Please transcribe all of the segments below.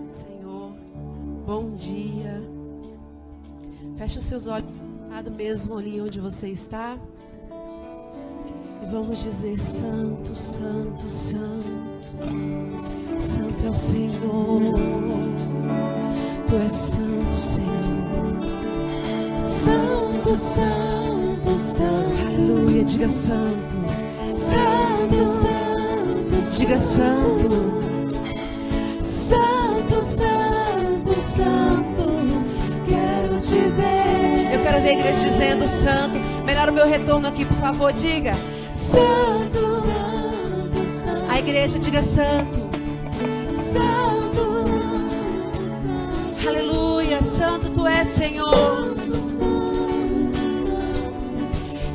Senhor, bom dia. Feche os seus olhos, mesmo ali onde você está. E vamos dizer: Santo, Santo, Santo. Santo é o Senhor. Tu és santo, Senhor. Santo, Santo, Santo. Aleluia, diga santo. Santo, Santo, Diga santo. Santo, Santo, Santo. Quero te ver. Eu quero ver a igreja dizendo santo. Melhor o meu retorno aqui, por favor, diga. Santo, Santo, Santo. A igreja diga santo. Santo, Santo, Santo. Aleluia, santo tu és, Senhor. Santo, Santo, Santo.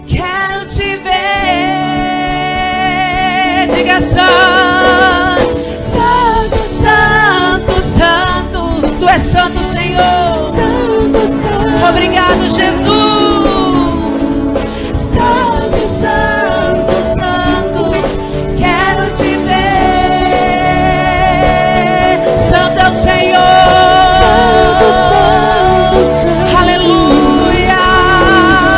Quero te ver. Diga santo. Santo, Santo, santo. Tu és santo, Senhor. Santo, Santo. Obrigado, Jesus. Santo, Santo, Santo. Quero te ver. Santo é o Senhor. Santo, Santo, Santo. Aleluia.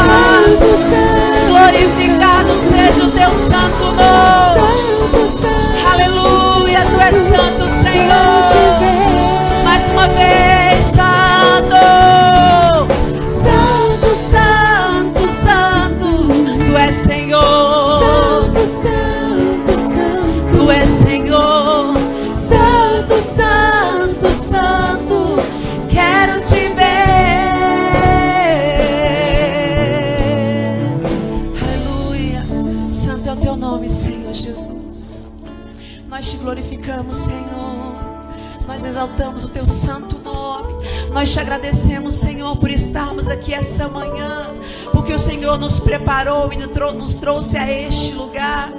Santo, Santo. Glorificado seja o teu santo nome. Santo, Santo. Aleluia. Tu és santo, Senhor. Quero te ver. Mais uma vez, santo. Santo, santo, santo. Tu és Senhor. Santo, Santo, Santo. Tu és Senhor. Santo, Santo, Santo. Quero te ver. Aleluia. Santo é o teu nome, Senhor Jesus. Nós te glorificamos, Senhor. Nós exaltamos o teu santo nome. Nós te agradecemos, Senhor, por estarmos aqui essa manhã, porque o Senhor nos preparou e nos trouxe a este lugar.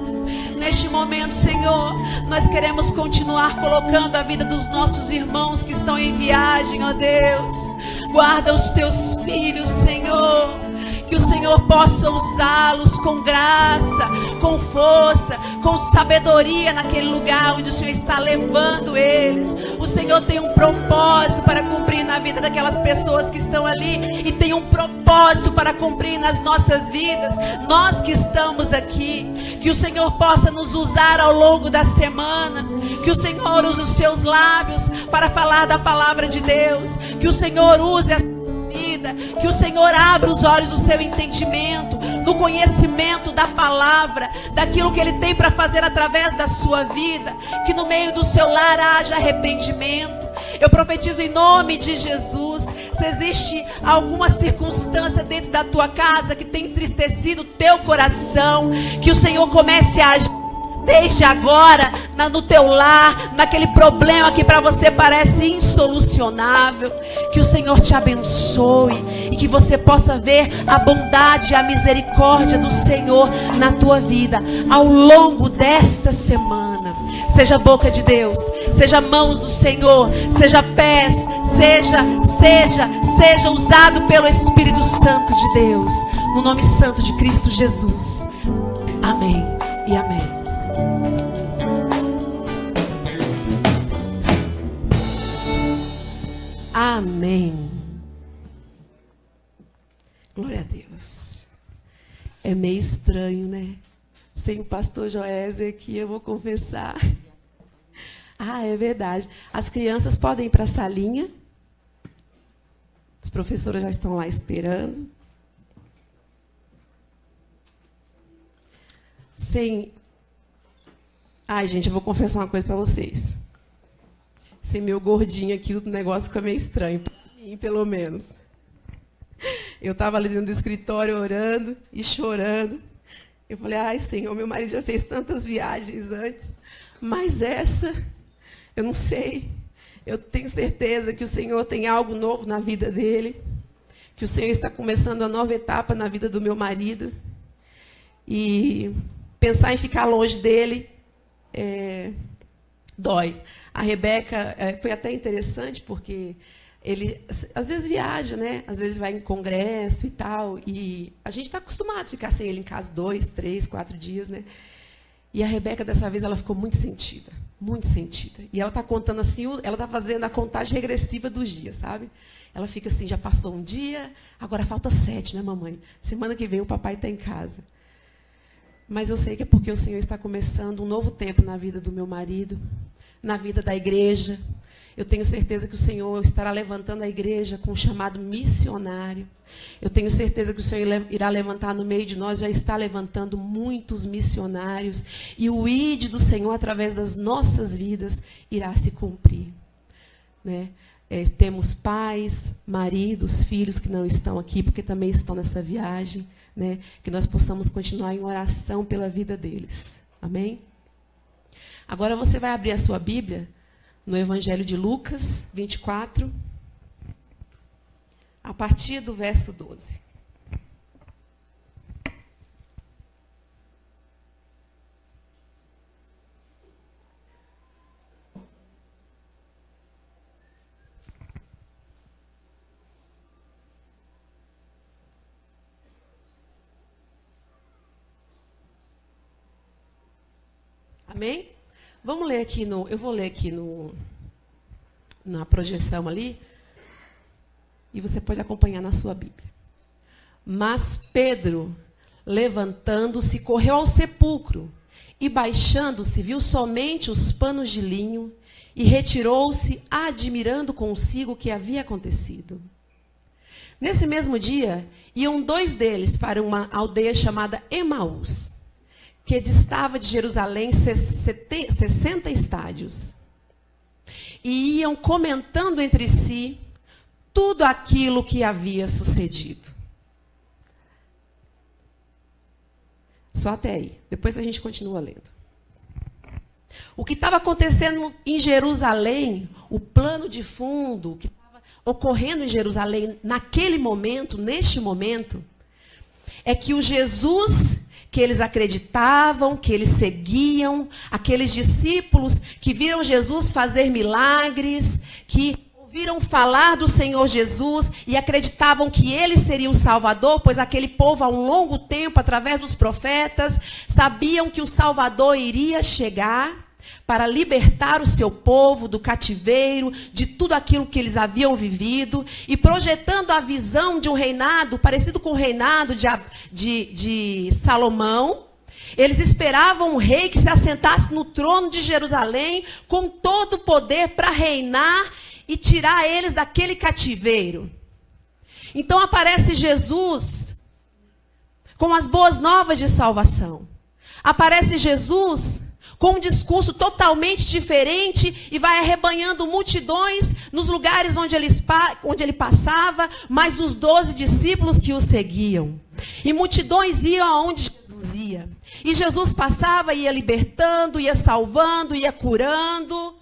Neste momento, Senhor, nós queremos continuar colocando a vida dos nossos irmãos que estão em viagem, ó Deus. Guarda os teus filhos, Senhor. Que o Senhor possa usá-los com graça, com força, com sabedoria naquele lugar onde o Senhor está levando eles. O Senhor tem um propósito para cumprir na vida daquelas pessoas que estão ali, e tem um propósito para cumprir nas nossas vidas, nós que estamos aqui. Que o Senhor possa nos usar ao longo da semana. Que o Senhor use os seus lábios para falar da palavra de Deus. Que o Senhor use a vida, que o Senhor abra os olhos do seu entendimento, no conhecimento da palavra, daquilo que Ele tem para fazer através da sua vida. Que no meio do seu lar haja arrependimento. Eu profetizo em nome de Jesus. Se existe alguma circunstância dentro da tua casa que tem entristecido o teu coração, que o Senhor comece a agir desde agora no teu lar, naquele problema que para você parece insolucionável. Que o Senhor te abençoe e que você possa ver a bondade e a misericórdia do Senhor na tua vida ao longo desta semana. Seja boca de Deus, seja mãos do Senhor, seja pés, seja usado pelo Espírito Santo de Deus, no nome santo de Cristo Jesus. Amém e amém. Amém. Glória a Deus. É meio estranho, né? Sem o pastor Joézer aqui, eu vou confessar. Ah, é verdade. As crianças podem ir para a salinha. As professoras já estão lá esperando. Ai, gente, eu vou confessar uma coisa para vocês. Sem meu gordinho aqui, o negócio fica meio estranho. Para mim, pelo menos. Eu estava ali dentro do escritório orando e chorando. Eu falei: ai, Senhor, meu marido já fez tantas viagens antes, mas essa, eu não sei. Eu tenho certeza que o Senhor tem algo novo na vida dele, que o Senhor está começando uma nova etapa na vida do meu marido. E pensar em ficar longe dele dói. A Rebeca foi até interessante, porque ele às vezes viaja, né? Às vezes vai em congresso e tal, e a gente está acostumado a ficar sem ele em casa 2, 3, 4 dias, né? E a Rebeca, dessa vez, ela ficou muito sentida. Muito sentida. E ela está contando assim, ela está fazendo a contagem regressiva dos dias, sabe? Ela fica assim, já passou um dia, agora falta 7, né, mamãe? Semana que vem o papai está em casa. Mas eu sei que é porque o Senhor está começando um novo tempo na vida do meu marido, na vida da igreja. Eu tenho certeza que o Senhor estará levantando a igreja com um chamado missionário. Eu tenho certeza que o Senhor irá levantar no meio de nós, já está levantando muitos missionários. E o ID do Senhor, através das nossas vidas, irá se cumprir. Né? Temos pais, maridos, filhos que não estão aqui, porque também estão nessa viagem. Né? Que nós possamos continuar em oração pela vida deles. Amém? Agora você vai abrir a sua Bíblia no Evangelho de Lucas 24, a partir do verso 12. Amém? Vamos ler aqui eu vou ler aqui na projeção ali, e você pode acompanhar na sua Bíblia. Mas Pedro, levantando-se, correu ao sepulcro, e baixando-se, viu somente os panos de linho, e retirou-se, admirando consigo o que havia acontecido. Nesse mesmo dia, iam 2 deles para uma aldeia chamada Emaús, que distava de Jerusalém 60 estádios. E iam comentando entre si tudo aquilo que havia sucedido. Só até aí. Depois a gente continua lendo. O que estava acontecendo em Jerusalém, o plano de fundo, o que estava ocorrendo em Jerusalém naquele momento, neste momento, é que o Jesus que eles acreditavam, que eles seguiam, aqueles discípulos que viram Jesus fazer milagres, que ouviram falar do Senhor Jesus e acreditavam que ele seria o Salvador, pois aquele povo há um longo tempo, através dos profetas, sabiam que o Salvador iria chegar para libertar o seu povo do cativeiro, de tudo aquilo que eles haviam vivido, e projetando a visão de um reinado parecido com o reinado de Salomão. Eles esperavam um rei que se assentasse no trono de Jerusalém com todo o poder para reinar e tirar eles daquele cativeiro. Então aparece Jesus com as boas novas de salvação. Aparece Jesus com um discurso totalmente diferente e vai arrebanhando multidões nos lugares onde ele passava, mais os 12 discípulos que o seguiam. E multidões iam aonde Jesus ia. E Jesus passava, ia libertando, ia salvando, ia curando,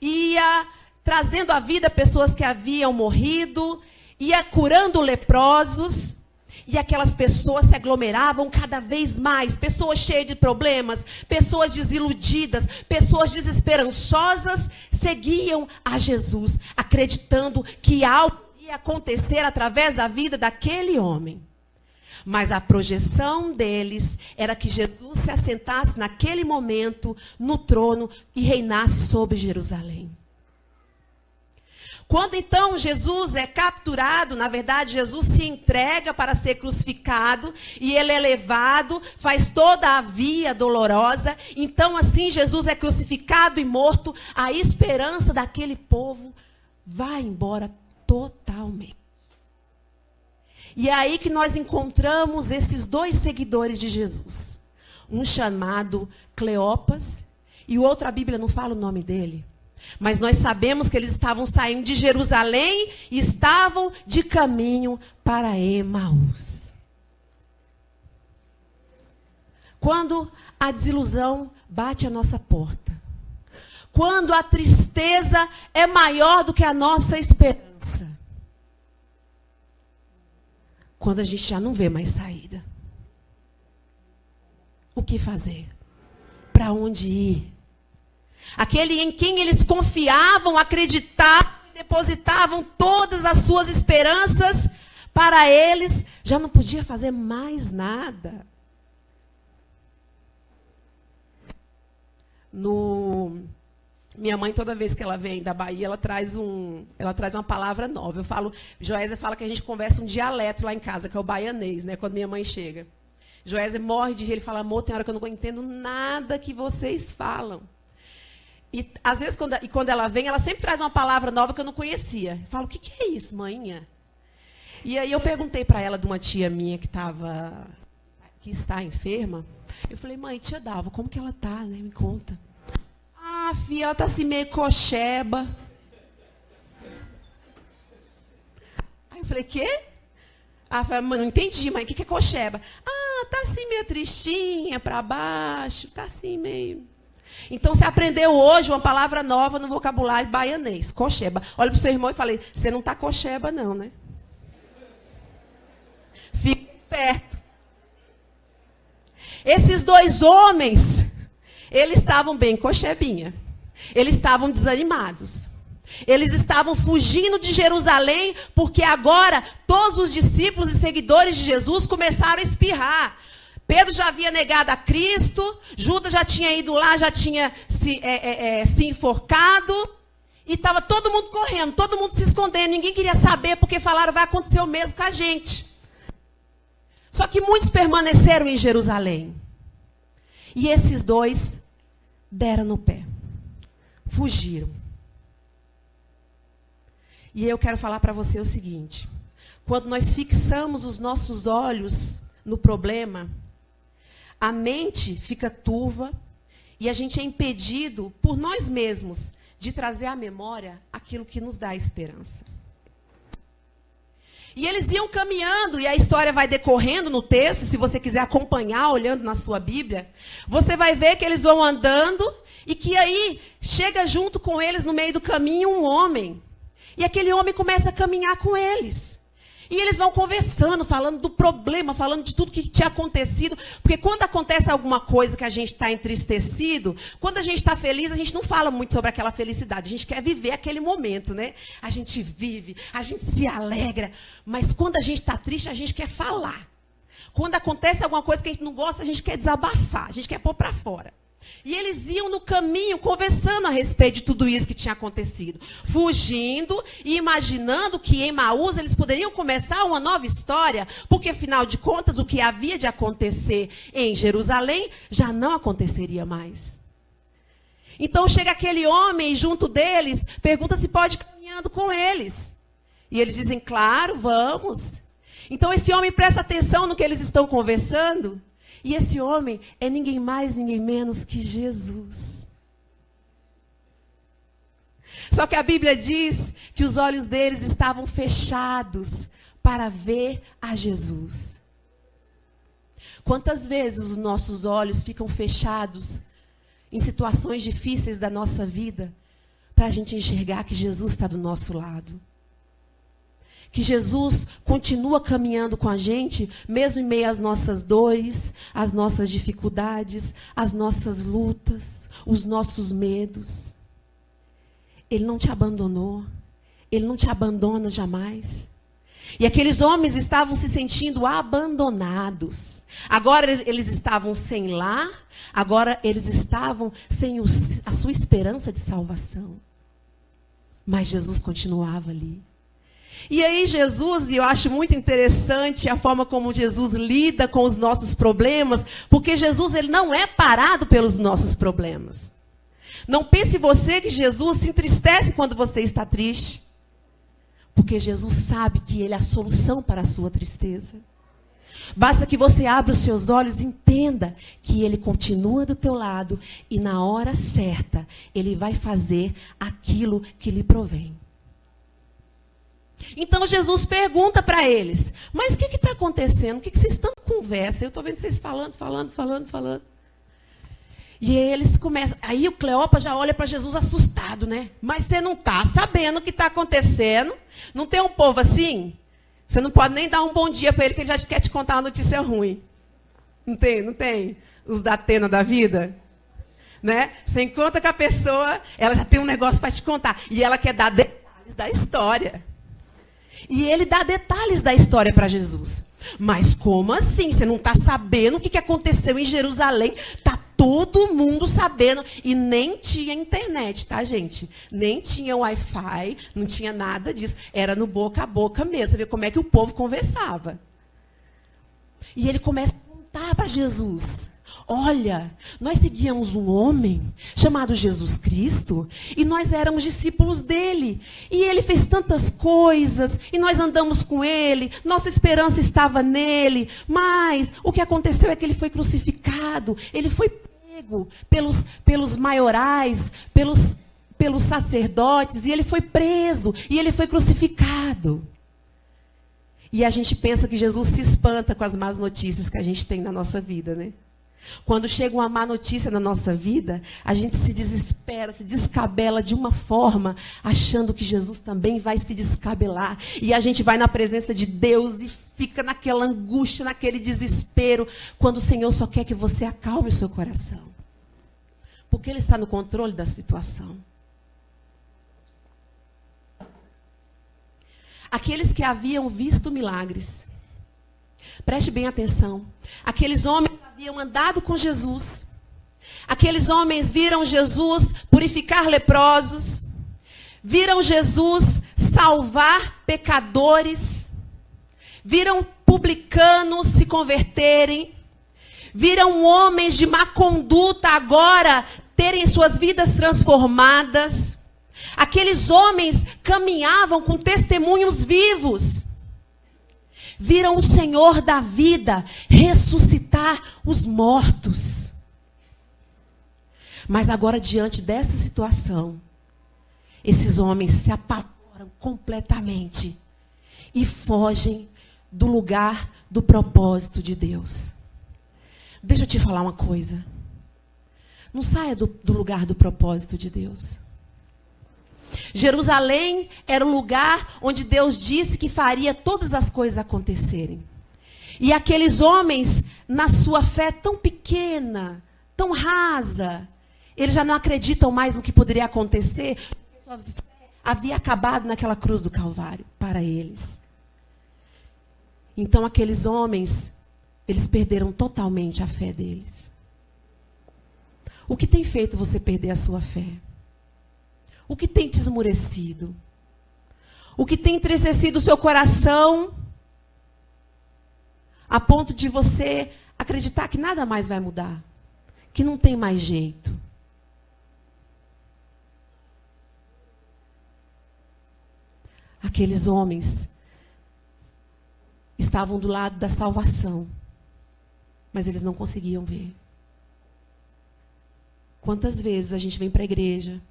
ia trazendo à vida pessoas que haviam morrido, ia curando leprosos. E aquelas pessoas se aglomeravam cada vez mais, pessoas cheias de problemas, pessoas desiludidas, pessoas desesperançosas, seguiam a Jesus, acreditando que algo ia acontecer através da vida daquele homem. Mas a projeção deles era que Jesus se assentasse naquele momento no trono e reinasse sobre Jerusalém. Quando então Jesus é capturado, na verdade Jesus se entrega para ser crucificado e ele é levado, faz toda a via dolorosa. Então assim Jesus é crucificado e morto, a esperança daquele povo vai embora totalmente. E é aí que nós encontramos esses 2 seguidores de Jesus. Um chamado Cleopas e o outro, a Bíblia não fala o nome dele. Mas nós sabemos que eles estavam saindo de Jerusalém e estavam de caminho para Emaús. Quando a desilusão bate à nossa porta, quando a tristeza é maior do que a nossa esperança, quando a gente já não vê mais saída, o que fazer? Para onde ir? Aquele em quem eles confiavam, acreditavam, depositavam todas as suas esperanças, para eles já não podia fazer mais nada. Minha mãe, toda vez que ela vem da Bahia, ela traz uma palavra nova. Joésia fala que a gente conversa um dialeto lá em casa, que é o baianês, né? Quando minha mãe chega. Joésia morre de rir, ele fala, amor, tem hora que eu não entendo nada que vocês falam. E às vezes, quando ela vem, ela sempre traz uma palavra nova que eu não conhecia. Eu falo, o que é isso, mãinha? E aí eu perguntei para ela de uma tia minha que está enferma. Eu falei, mãe, tia Dalva, como que ela está, né? Me conta. Ah, filha, ela está assim meio cocheba. Aí eu falei, quê? Ah, eu falei, mãe, não entendi, mãe, o que é cocheba? Ah, tá assim meio tristinha, para baixo, tá assim meio... Então, você aprendeu hoje uma palavra nova no vocabulário baianês, cocheba. Olha para o seu irmão e falei, você não está cocheba não, né? Fica esperto. Esses dois homens, eles estavam bem cochebinha. Eles estavam desanimados. Eles estavam fugindo de Jerusalém, porque agora todos os discípulos e seguidores de Jesus começaram a espirrar. Pedro já havia negado a Cristo, Judas já tinha ido lá, já tinha se enforcado, e estava todo mundo correndo, todo mundo se escondendo, ninguém queria saber, porque falaram, vai acontecer o mesmo com a gente. Só que muitos permaneceram em Jerusalém. E esses dois deram no pé, fugiram. E eu quero falar para você o seguinte, quando nós fixamos os nossos olhos no problema, a mente fica turva e a gente é impedido por nós mesmos de trazer à memória aquilo que nos dá esperança. E eles iam caminhando, e a história vai decorrendo no texto, se você quiser acompanhar, olhando na sua Bíblia, você vai ver que eles vão andando, e que aí chega junto com eles, no meio do caminho, um homem. E aquele homem começa a caminhar com eles. E eles vão conversando, falando do problema, falando de tudo que tinha acontecido. Porque quando acontece alguma coisa que a gente está entristecido, quando a gente está feliz, a gente não fala muito sobre aquela felicidade. A gente quer viver aquele momento, né? A gente vive, a gente se alegra. Mas quando a gente está triste, a gente quer falar. Quando acontece alguma coisa que a gente não gosta, a gente quer desabafar, a gente quer pôr para fora. E eles iam no caminho conversando a respeito de tudo isso que tinha acontecido. Fugindo e imaginando que em Emaús eles poderiam começar uma nova história, porque afinal de contas o que havia de acontecer em Jerusalém já não aconteceria mais. Então chega aquele homem junto deles, pergunta se pode ir caminhando com eles. E eles dizem, claro, vamos. Então esse homem presta atenção no que eles estão conversando. E esse homem é ninguém mais, ninguém menos que Jesus. Só que a Bíblia diz que os olhos deles estavam fechados para ver a Jesus. Quantas vezes os nossos olhos ficam fechados em situações difíceis da nossa vida para a gente enxergar que Jesus está do nosso lado? Que Jesus continua caminhando com a gente, mesmo em meio às nossas dores, às nossas dificuldades, às nossas lutas, os nossos medos. Ele não te abandonou, Ele não te abandona jamais. E aqueles homens estavam se sentindo abandonados. Agora eles estavam sem lar, agora eles estavam sem a sua esperança de salvação. Mas Jesus continuava ali. E aí Jesus, e eu acho muito interessante a forma como Jesus lida com os nossos problemas, porque Jesus ele não é parado pelos nossos problemas. Não pense você que Jesus se entristece quando você está triste, porque Jesus sabe que Ele é a solução para a sua tristeza. Basta que você abra os seus olhos e entenda que Ele continua do teu lado e na hora certa Ele vai fazer aquilo que lhe provém. Então Jesus pergunta para eles, mas o que está acontecendo? O que vocês estão conversando? Eu estou vendo vocês falando. E aí eles começam, aí o Cleopa já olha para Jesus assustado, né? Mas você não está sabendo o que está acontecendo? Não tem um povo assim? Você não pode nem dar um bom dia para ele, que ele já quer te contar uma notícia ruim. Não tem? Os da Atena da vida? Né? Você encontra com a pessoa, ela já tem um negócio para te contar. E ela quer dar detalhes da história. E ele dá detalhes da história para Jesus. Mas como assim? Você não está sabendo o que aconteceu em Jerusalém? Está todo mundo sabendo. E nem tinha internet, tá, gente? Nem tinha Wi-Fi, não tinha nada disso. Era no boca a boca mesmo, você vê como é que o povo conversava. E ele começa a contar para Jesus. Olha, nós seguíamos um homem chamado Jesus Cristo e nós éramos discípulos dele. E ele fez tantas coisas e nós andamos com ele, nossa esperança estava nele. Mas o que aconteceu é que ele foi crucificado, ele foi pego pelos maiorais, pelos sacerdotes, e ele foi preso e ele foi crucificado. E a gente pensa que Jesus se espanta com as más notícias que a gente tem na nossa vida, né? Quando chega uma má notícia na nossa vida, a gente se desespera, se descabela de uma forma, achando que Jesus também vai se descabelar. E a gente vai na presença de Deus e fica naquela angústia, naquele desespero, quando o Senhor só quer que você acalme o seu coração. Porque Ele está no controle da situação. Aqueles que haviam visto milagres, preste bem atenção, aqueles homens haviam andado com Jesus. Aqueles homens viram Jesus purificar leprosos. Viram Jesus salvar pecadores. Viram publicanos se converterem. Viram homens de má conduta agora terem suas vidas transformadas. Aqueles homens caminhavam com testemunhos vivos. Viram o Senhor da vida ressuscitar os mortos. Mas agora, diante dessa situação, esses homens se apavoram completamente e fogem do lugar do propósito de Deus. Deixa eu te falar uma coisa. Não saia do lugar do propósito de Deus. Jerusalém era o lugar onde Deus disse que faria todas as coisas acontecerem. E aqueles homens, na sua fé tão pequena, tão rasa, eles já não acreditam mais no que poderia acontecer, porque sua fé havia acabado naquela cruz do Calvário para eles. Então aqueles homens, eles perderam totalmente a fé deles. O que tem feito você perder a sua fé? O que tem te esmurecido? O que tem entristecido o seu coração a ponto de você acreditar que nada mais vai mudar? Que não tem mais jeito? Aqueles homens estavam do lado da salvação, mas eles não conseguiam ver. Quantas vezes a gente vem para a igreja?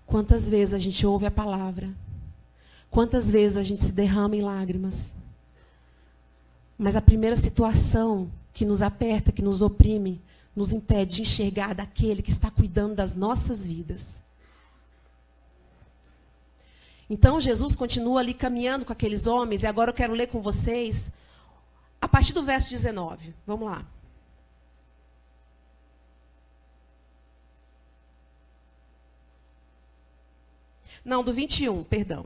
Quantas vezes a gente ouve a palavra? Quantas vezes a gente se derrama em lágrimas? Mas a primeira situação que nos aperta, que nos oprime, nos impede de enxergar daquele que está cuidando das nossas vidas. Então Jesus continua ali caminhando com aqueles homens, e agora eu quero ler com vocês a partir do verso 19. Vamos lá. Não, do 21, perdão.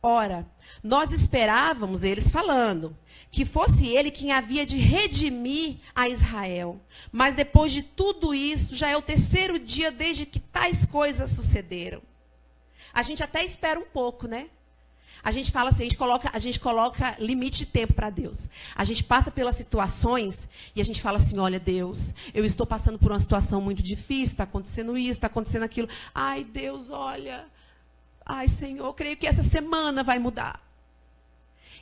Ora, nós esperávamos, eles falando, que fosse ele quem havia de redimir a Israel. Mas depois de tudo isso, já é o terceiro dia desde que tais coisas sucederam. A gente até espera um pouco, né? A gente fala assim, a gente coloca limite de tempo para Deus. A gente passa pelas situações e a gente fala assim, olha Deus, eu estou passando por uma situação muito difícil, está acontecendo isso, está acontecendo aquilo. Ai Deus, olha, ai Senhor, eu creio que essa semana vai mudar.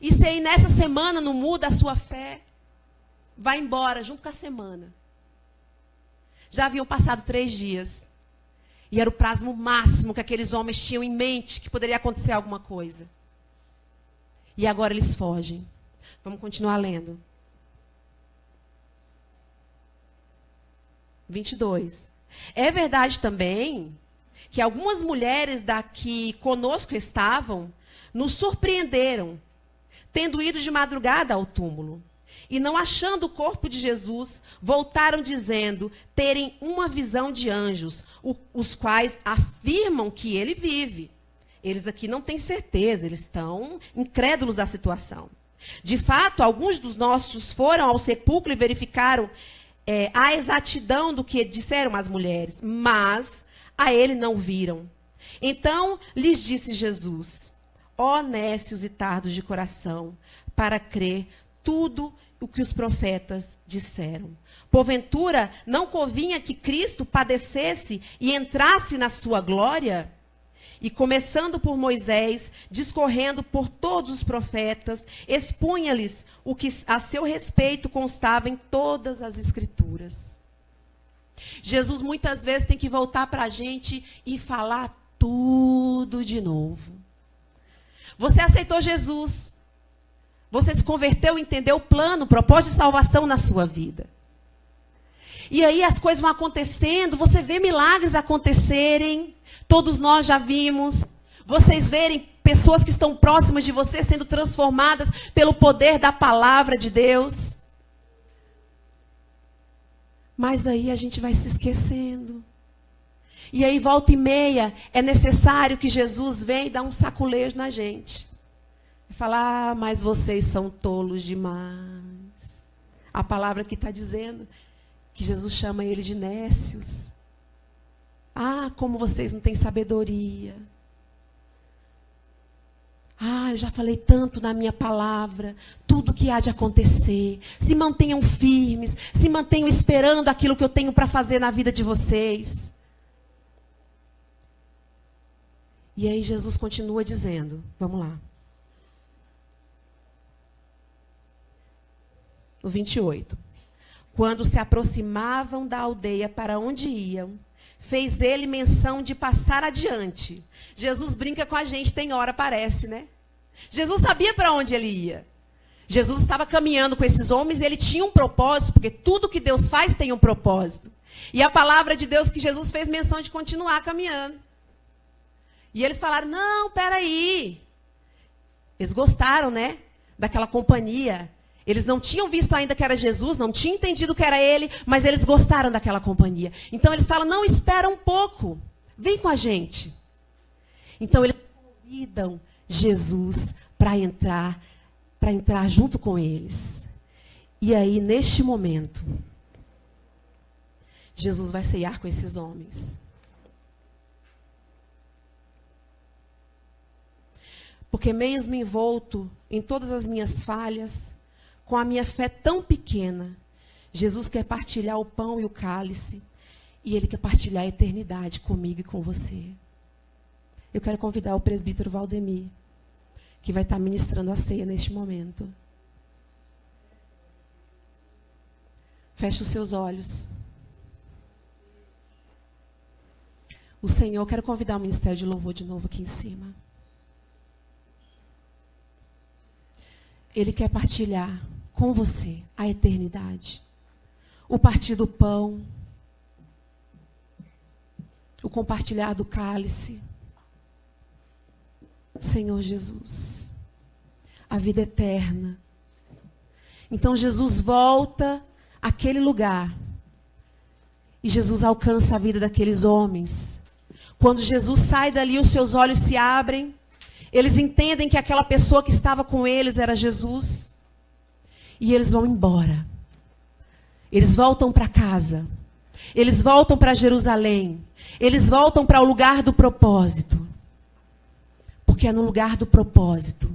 E se aí nessa semana não muda a sua fé, vai embora junto com a semana. Já haviam passado 3 dias. E era o prazo máximo que aqueles homens tinham em mente que poderia acontecer alguma coisa. E agora eles fogem. Vamos continuar lendo. 22. É verdade também que algumas mulheres da que conosco estavam nos surpreenderam, tendo ido de madrugada ao túmulo. E não achando o corpo de Jesus, voltaram dizendo terem uma visão de anjos, os quais afirmam que ele vive. Eles aqui não têm certeza, eles estão incrédulos da situação. De fato, alguns dos nossos foram ao sepulcro e verificaram a exatidão do que disseram as mulheres, mas a ele não viram. Então lhes disse Jesus: ó nécios e tardos de coração, para crer tudo o que os profetas disseram. Porventura, não convinha que Cristo padecesse e entrasse na sua glória? E começando por Moisés, discorrendo por todos os profetas, expunha-lhes o que a seu respeito constava em todas as Escrituras. Jesus muitas vezes tem que voltar para a gente e falar tudo de novo. Você aceitou Jesus. Você se converteu, entendeu o plano, o propósito de salvação na sua vida. E aí as coisas vão acontecendo, você vê milagres acontecerem. Todos nós já vimos. Vocês verem pessoas que estão próximas de você sendo transformadas pelo poder da palavra de Deus. Mas aí a gente vai se esquecendo. E aí, volta e meia, é necessário que Jesus venha e dá um saculejo na gente. E falar, mas vocês são tolos demais. A palavra que está dizendo que Jesus chama ele de nécios. Ah, como vocês não têm sabedoria. Ah, eu já falei tanto na minha palavra, tudo que há de acontecer. Se mantenham firmes, se mantenham esperando aquilo que eu tenho para fazer na vida de vocês. E aí Jesus continua dizendo, vamos lá. No 28. Quando se aproximavam da aldeia para onde iam, fez ele menção de passar adiante. Jesus brinca com a gente, tem hora, parece, né? Jesus sabia para onde ele ia. Jesus estava caminhando com esses homens e ele tinha um propósito, porque tudo que Deus faz tem um propósito. E a palavra de Deus que Jesus fez menção de continuar caminhando. E eles falaram, não, peraí. Eles gostaram, né? Daquela companhia. Eles não tinham visto ainda que era Jesus, não tinham entendido que era ele, mas eles gostaram daquela companhia. Então eles falam, não, espera um pouco, vem com a gente. Então eles convidam Jesus para entrar junto com eles. E aí, neste momento, Jesus vai ceiar com esses homens. Porque mesmo envolto em todas as minhas falhas, com a minha fé tão pequena, Jesus quer partilhar o pão e o cálice, e Ele quer partilhar a eternidade comigo e com você. Eu quero convidar o presbítero Valdemir, que vai estar ministrando a ceia neste momento. Feche os seus olhos. O Senhor, quero convidar o ministério de louvor de novo aqui em cima. Ele quer partilhar com você a eternidade. O partir do pão, o compartilhar do cálice. Senhor Jesus, a vida eterna. Então Jesus volta àquele lugar e Jesus alcança a vida daqueles homens. Quando Jesus sai dali, os seus olhos se abrem. Eles entendem que aquela pessoa que estava com eles era Jesus. E eles vão embora. Eles voltam para casa. Eles voltam para Jerusalém. Eles voltam para o lugar do propósito. Porque é no lugar do propósito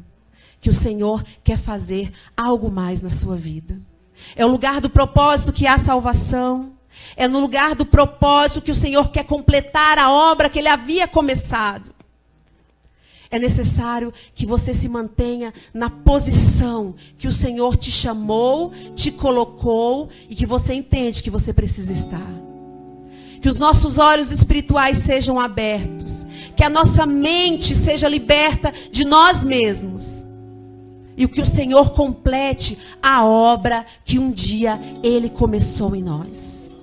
que o Senhor quer fazer algo mais na sua vida. É o lugar do propósito que há salvação. É no lugar do propósito que o Senhor quer completar a obra que Ele havia começado. É necessário que você se mantenha na posição que o Senhor te chamou, te colocou e que você entende que você precisa estar. Que os nossos olhos espirituais sejam abertos. Que a nossa mente seja liberta de nós mesmos. E que o Senhor complete a obra que um dia Ele começou em nós.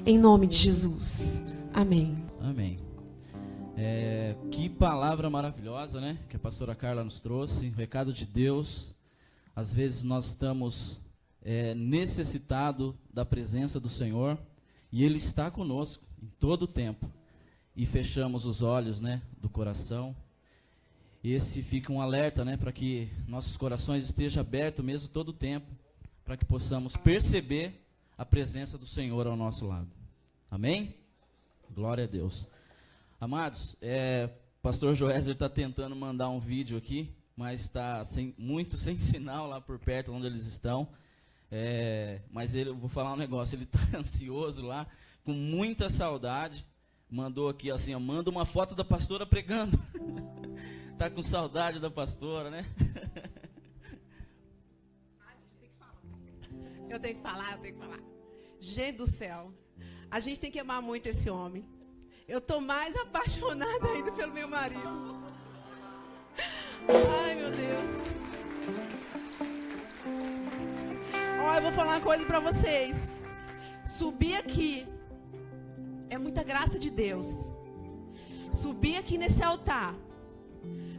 Em nome de Jesus. Amém. Amém. Que palavra maravilhosa, né? Que a pastora Carla nos trouxe. Recado de Deus. Às vezes nós estamos necessitados da presença do Senhor. E Ele está conosco em todo o tempo. E fechamos os olhos, né, do coração. esse fica um alerta, né, para que nossos corações estejam abertos mesmo todo o tempo, para que possamos perceber a presença do Senhor ao nosso lado. Amém? Glória a Deus. Amados, pastor Joézer está tentando mandar um vídeo aqui, mas está muito sem sinal lá por perto onde eles estão. Mas eu vou falar um negócio, ele está ansioso lá, com muita saudade. Mandou aqui assim, ó, manda uma foto da pastora pregando. Tá com saudade da pastora, né? Eu tenho que falar. Gente do céu, a gente tem que amar muito esse homem. Eu tô mais apaixonada ainda pelo meu marido. Ai, meu Deus. Ó, eu vou falar uma coisa pra vocês. Subir aqui é muita graça de Deus. Subir aqui nesse altar,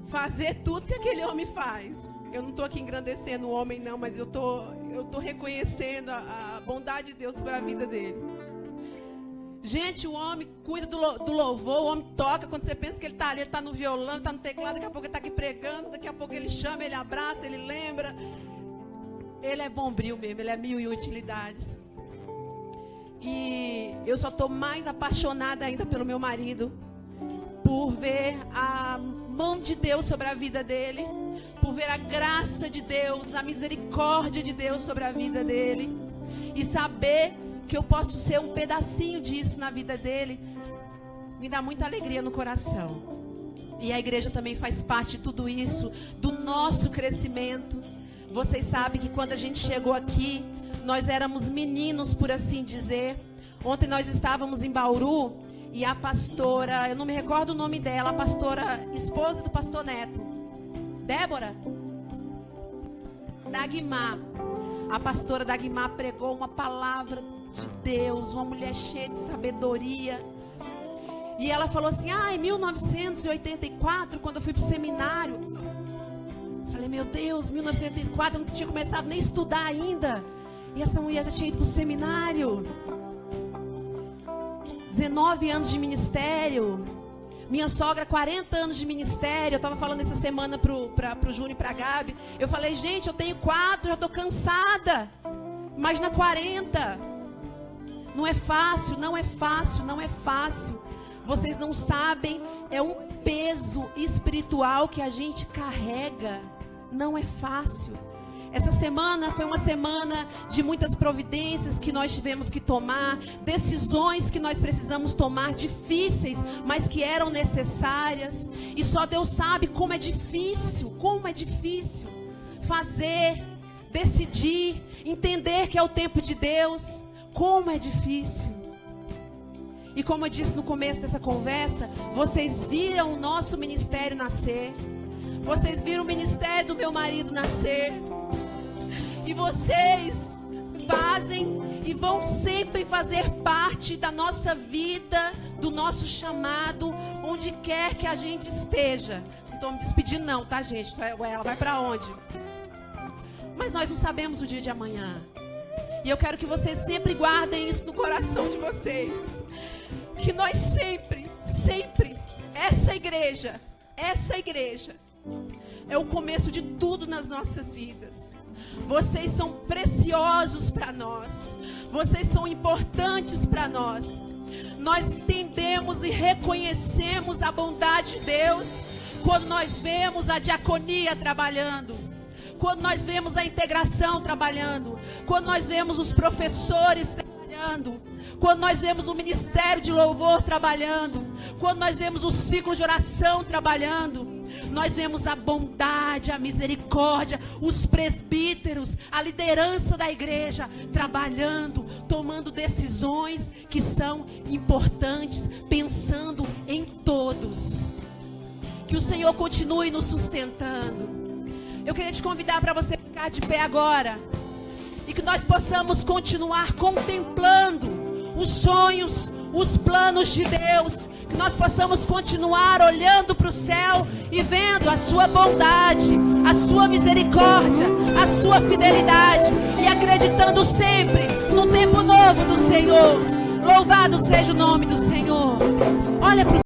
fazer tudo que aquele homem faz. Eu não estou aqui engrandecendo o homem não, mas eu tô reconhecendo a bondade de Deus sobre a vida dele. Gente, o homem cuida do louvor, o homem toca. Quando você pensa que ele está ali, ele está no violão, está no teclado, daqui a pouco ele está aqui pregando, daqui a pouco ele chama, ele abraça, ele lembra. Ele é bombril mesmo, ele é mil e utilidades. E eu só estou mais apaixonada ainda pelo meu marido, por ver a mão de Deus sobre a vida dele, por ver a graça de Deus, a misericórdia de Deus sobre a vida dele, e saber que eu posso ser um pedacinho disso na vida dele, me dá muita alegria no coração. E a igreja também faz parte de tudo isso, do nosso crescimento. Vocês sabem que quando a gente chegou aqui, nós éramos meninos, por assim dizer. Ontem nós estávamos em Bauru e a pastora, eu não me recordo o nome dela, a pastora, esposa do pastor Neto, Débora? Dagmar. A pastora Dagmar pregou uma palavra de Deus, uma mulher cheia de sabedoria. E ela falou assim, em 1984, quando eu fui para o seminário, falei, meu Deus, 1984, eu não tinha começado nem a estudar ainda. E essa mulher já tinha ido para o seminário. 19 anos de ministério. Minha sogra, 40 anos de ministério. Eu estava falando essa semana pro Júnior e pra Gabi. Eu falei, gente, eu tenho 4, já estou cansada. Imagina 40. Não é fácil, não é fácil, não é fácil. Vocês não sabem, é um peso espiritual que a gente carrega. Não é fácil. Essa semana foi uma semana de muitas providências que nós tivemos que tomar, decisões que nós precisamos tomar, difíceis, mas que eram necessárias. E só Deus sabe como é difícil fazer, decidir, entender que é o tempo de Deus, como é difícil. E como eu disse no começo dessa conversa, vocês viram o nosso ministério nascer, vocês viram o ministério do meu marido nascer. E vocês fazem e vão sempre fazer parte da nossa vida, do nosso chamado, onde quer que a gente esteja. Não estou me despedindo não, tá, gente? Ela vai para onde? Mas nós não sabemos o dia de amanhã. E eu quero que vocês sempre guardem isso no coração de vocês. Que nós sempre, essa igreja é o começo de tudo nas nossas vidas. Vocês são preciosos para nós. Vocês são importantes para nós. Nós entendemos e reconhecemos a bondade de Deus quando nós vemos a diaconia trabalhando, quando nós vemos a integração trabalhando, quando nós vemos os professores trabalhando, quando nós vemos o ministério de louvor trabalhando, quando nós vemos o ciclo de oração trabalhando. Nós vemos a bondade, a misericórdia, os presbíteros, a liderança da igreja trabalhando, tomando decisões que são importantes, pensando em todos. Que o Senhor continue nos sustentando. Eu queria te convidar para você ficar de pé agora e que nós possamos continuar contemplando os sonhos, os planos de Deus, que nós possamos continuar olhando para o céu e vendo a sua bondade, a sua misericórdia, a sua fidelidade e acreditando sempre no tempo novo do Senhor. Louvado seja o nome do Senhor. Olha para o